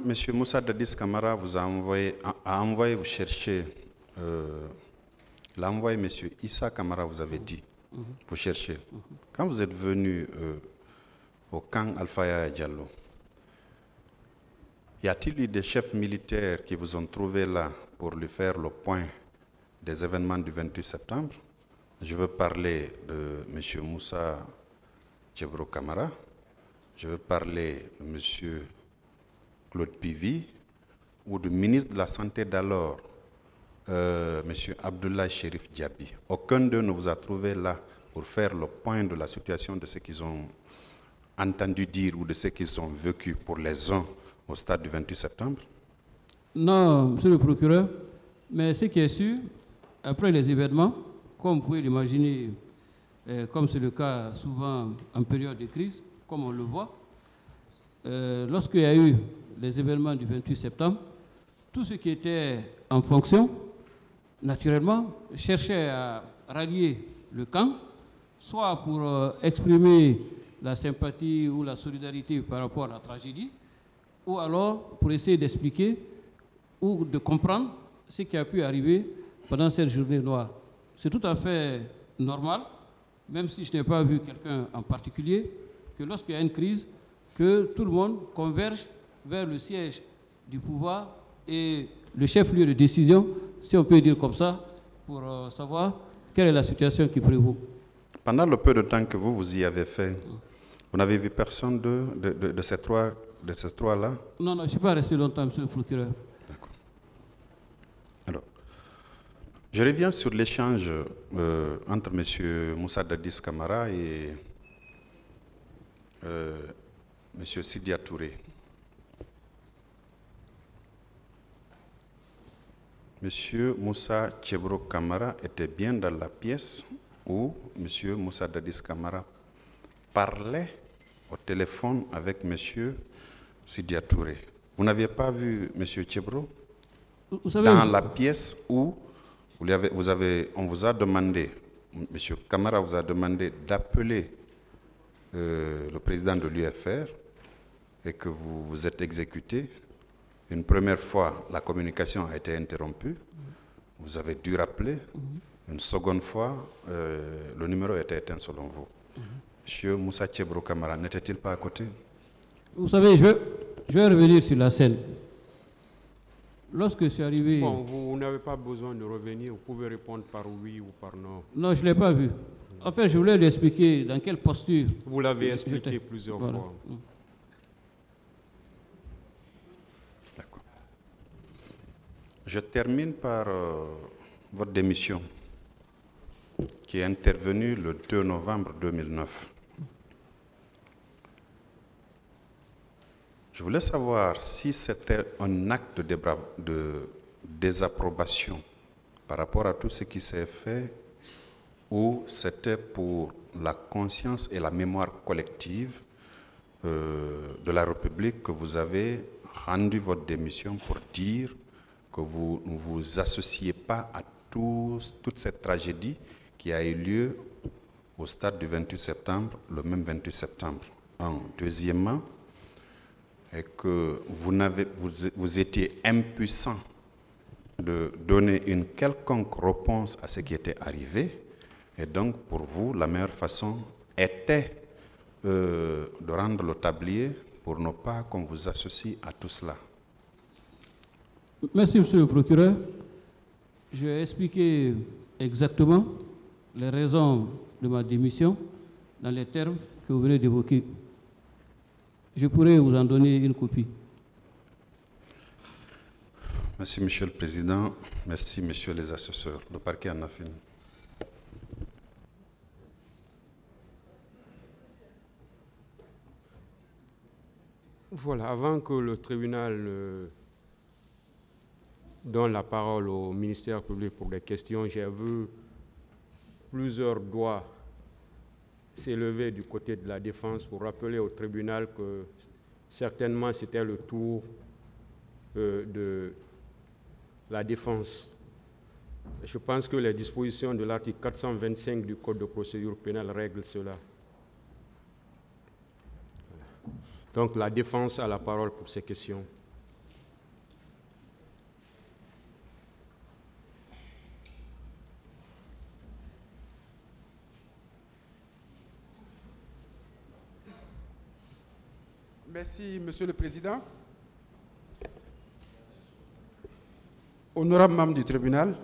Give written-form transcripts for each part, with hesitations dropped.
M. Moussa Dadis Camara vous a envoyé vous chercher, l'a envoyé M. Issa Camara, vous avez dit, vous cherchez. Quand vous êtes venu au camp Alpha Yaya Diallo, y a-t-il eu des chefs militaires qui vous ont trouvé là pour lui faire le point des événements du 28 septembre? Je veux parler de M. Moussa Tchebro Camara, je veux parler de M. Claude Pivi ou du ministre de la Santé d'alors, M. Abdoulaye Chérif Diaby. Aucun d'eux ne vous a trouvé là pour faire le point de la situation de ce qu'ils ont entendu dire ou de ce qu'ils ont vécu pour les uns au stade du 28 septembre? Non, monsieur le procureur, mais ce qui est sûr, après les événements, comme vous pouvez l'imaginer, comme c'est le cas souvent en période de crise, comme on le voit, lorsqu'il y a eu les événements du 28 septembre, tout ce qui était en fonction, naturellement, cherchait à rallier le camp, soit pour exprimer la sympathie ou la solidarité par rapport à la tragédie, ou alors pour essayer d'expliquer ou de comprendre ce qui a pu arriver pendant cette journée noire. C'est tout à fait normal, même si je n'ai pas vu quelqu'un en particulier, que lorsqu'il y a une crise, que tout le monde converge vers le siège du pouvoir et le chef-lieu de décision, si on peut dire comme ça, pour savoir quelle est la situation qui prévaut. Pendant le peu de temps que vous y avez fait, vous n'avez vu personne de ces trois-là? Non, je ne suis pas resté longtemps, monsieur le procureur. D'accord. Alors, je reviens sur l'échange entre M. Moussa Dadis Camara et M. Sidya Touré. M. Moussa Tchebro Camara était bien dans la pièce où M. Moussa Dadis Camara parlait au téléphone avec M. Sidya Touré. Vous n'aviez pas vu M. Tchebro dans la pièce où on vous a demandé, M. Camara vous a demandé d'appeler le président de l'UFR et que vous vous êtes exécuté. Une première fois, la communication a été interrompue. Vous avez dû rappeler. Une seconde fois, le numéro a été éteint selon vous. Monsieur Moussa Tchebro Camara n'était-il pas à côté? Vous savez, je vais revenir sur la scène. Lorsque je suis arrivé... Bon, vous n'avez pas besoin de revenir. Vous pouvez répondre par oui ou par non. Non, je ne l'ai pas vu. En fait, je voulais lui expliquer dans quelle posture... Vous l'avez expliqué plusieurs fois. D'accord. Je termine par votre démission qui est intervenue le 2 novembre 2009. Je voulais savoir si c'était un acte de désapprobation par rapport à tout ce qui s'est fait ou c'était pour la conscience et la mémoire collective de la République que vous avez rendu votre démission pour dire que vous ne vous associez pas à toute cette tragédie qui a eu lieu au stade du 28 septembre, le même 28 septembre. Deuxièmement, et que vous étiez impuissant de donner une quelconque réponse à ce qui était arrivé. Et donc, pour vous, la meilleure façon était de rendre le tablier pour ne pas qu'on vous associe à tout cela. Merci, monsieur le procureur. Je vais expliquer exactement les raisons de ma démission dans les termes que vous venez d'évoquer. Je pourrais vous en donner une copie. Merci, Monsieur le Président. Merci, Messieurs les assesseurs. Le parquet en a fini. Voilà, avant que le tribunal donne la parole au ministère public pour des questions, j'ai vu plusieurs doigts s'élever du côté de la défense pour rappeler au tribunal que certainement c'était le tour de la défense. Je pense que les dispositions de l'article 425 du Code de procédure pénale règlent cela. Donc la défense a la parole pour ces questions. Merci, Monsieur le Président. Honorable membre du tribunal,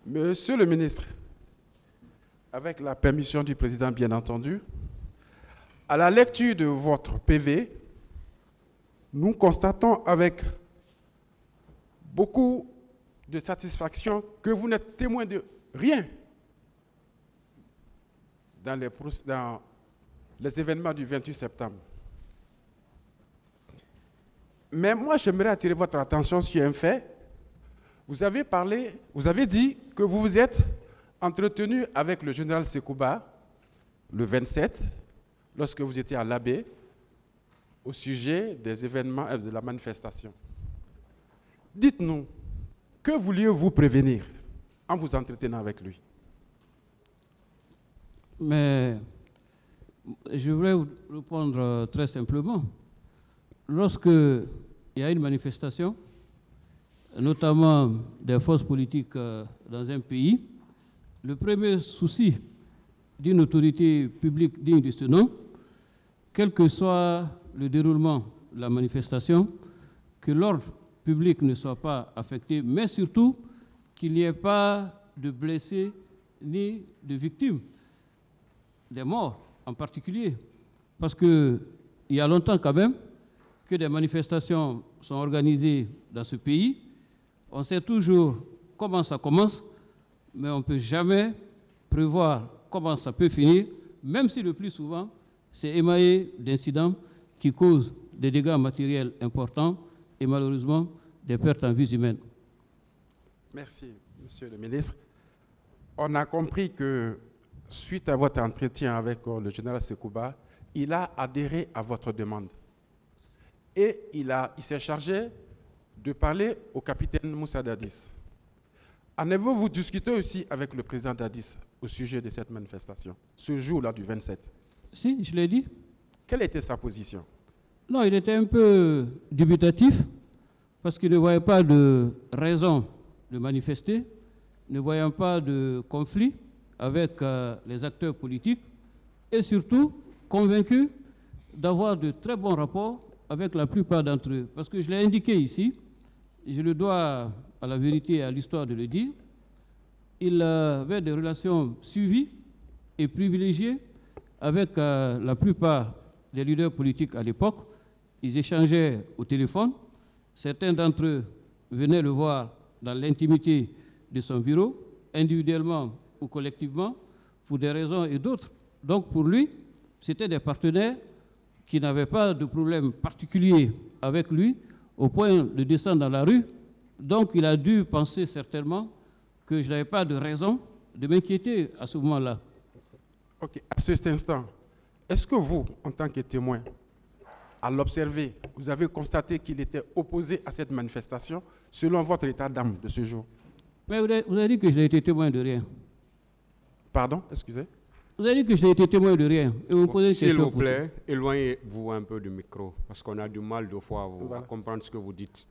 Monsieur le ministre, avec la permission du Président, bien entendu, à la lecture de votre PV, nous constatons avec beaucoup de satisfaction que vous n'êtes témoin de rien dans les événements du 28 septembre. Mais moi, j'aimerais attirer votre attention sur un fait. Vous avez dit que vous vous êtes entretenu avec le général Sekouba le 27, lorsque vous étiez à l'Abbé, au sujet des événements et de la manifestation. Dites-nous, que vouliez-vous prévenir en vous entretenant avec lui? Mais je voulais vous répondre très simplement. Lorsque il y a une manifestation, notamment des forces politiques dans un pays, le premier souci d'une autorité publique digne de ce nom, quel que soit le déroulement de la manifestation, que l'ordre public ne soit pas affecté, mais surtout qu'il n'y ait pas de blessés ni de victimes, des morts en particulier. Parce qu'il y a longtemps quand même que des manifestations sont organisées dans ce pays. On sait toujours comment ça commence, mais on ne peut jamais prévoir comment ça peut finir, même si le plus souvent, c'est émaillé d'incidents qui causent des dégâts matériels importants et malheureusement des pertes en vies humaines. Merci, Monsieur le ministre. On a compris que, suite à votre entretien avec le général Sekouba, il a adhéré à votre demande. Et il s'est chargé de parler au capitaine Moussa Dadis. En avez-vous discuté aussi avec le président Dadis au sujet de cette manifestation, ce jour-là du 27? Si, je l'ai dit. Quelle était sa position? Non, il était un peu dubitatif parce qu'il ne voyait pas de raison de manifester, ne voyant pas de conflit avec les acteurs politiques et surtout convaincu d'avoir de très bons rapports avec la plupart d'entre eux. Parce que je l'ai indiqué ici, je le dois à la vérité et à l'histoire de le dire, il avait des relations suivies et privilégiées avec la plupart des leaders politiques à l'époque. Ils échangeaient au téléphone. Certains d'entre eux venaient le voir dans l'intimité de son bureau, individuellement ou collectivement, pour des raisons et d'autres. Donc pour lui, c'était des partenaires qui n'avaient pas de problème particulier avec lui, au point de descendre dans la rue. Donc il a dû penser certainement que je n'avais pas de raison de m'inquiéter à ce moment-là. Ok, à cet instant, est-ce que vous, en tant que témoin, à l'observer, vous avez constaté qu'il était opposé à cette manifestation selon votre état d'âme de ce jour? Mais vous avez dit que je n'ai été témoin de rien. Pardon, excusez? Vous avez dit que je n'ai été témoin de rien. Et vous me posez une question. S'il vous plaît, éloignez-vous un peu du micro, parce qu'on a du mal de fois à comprendre ce que vous dites.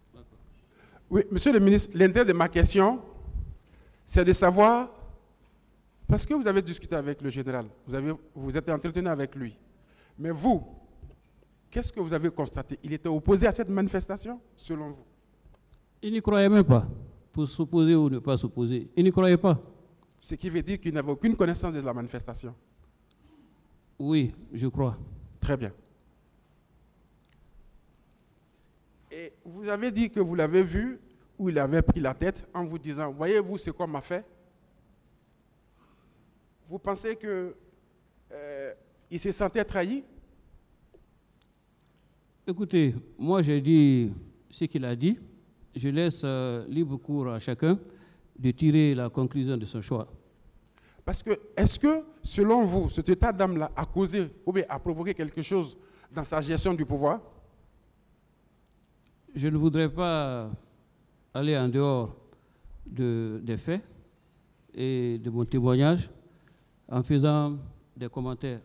Oui, Monsieur le ministre, l'intérêt de ma question, c'est de savoir, parce que vous avez discuté avec le général, vous êtes entretenu avec lui, mais vous, qu'est-ce que vous avez constaté? Il était opposé à cette manifestation, selon vous? Il n'y croyait même pas, pour s'opposer ou ne pas s'opposer. Il n'y croyait pas. Ce qui veut dire qu'il n'avait aucune connaissance de la manifestation. Oui, je crois. Très bien. Et vous avez dit que vous l'avez vu, où il avait pris la tête en vous disant, voyez-vous ce qu'on m'a fait? Vous pensez qu'il se sentait trahi? Écoutez, moi j'ai dit ce qu'il a dit. Je laisse libre cours à chacun de tirer la conclusion de son choix. Parce que, est-ce que, selon vous, cet état d'âme-là a causé ou bien a provoqué quelque chose dans sa gestion du pouvoir? Je ne voudrais pas aller en dehors des faits et de mon témoignage en faisant des commentaires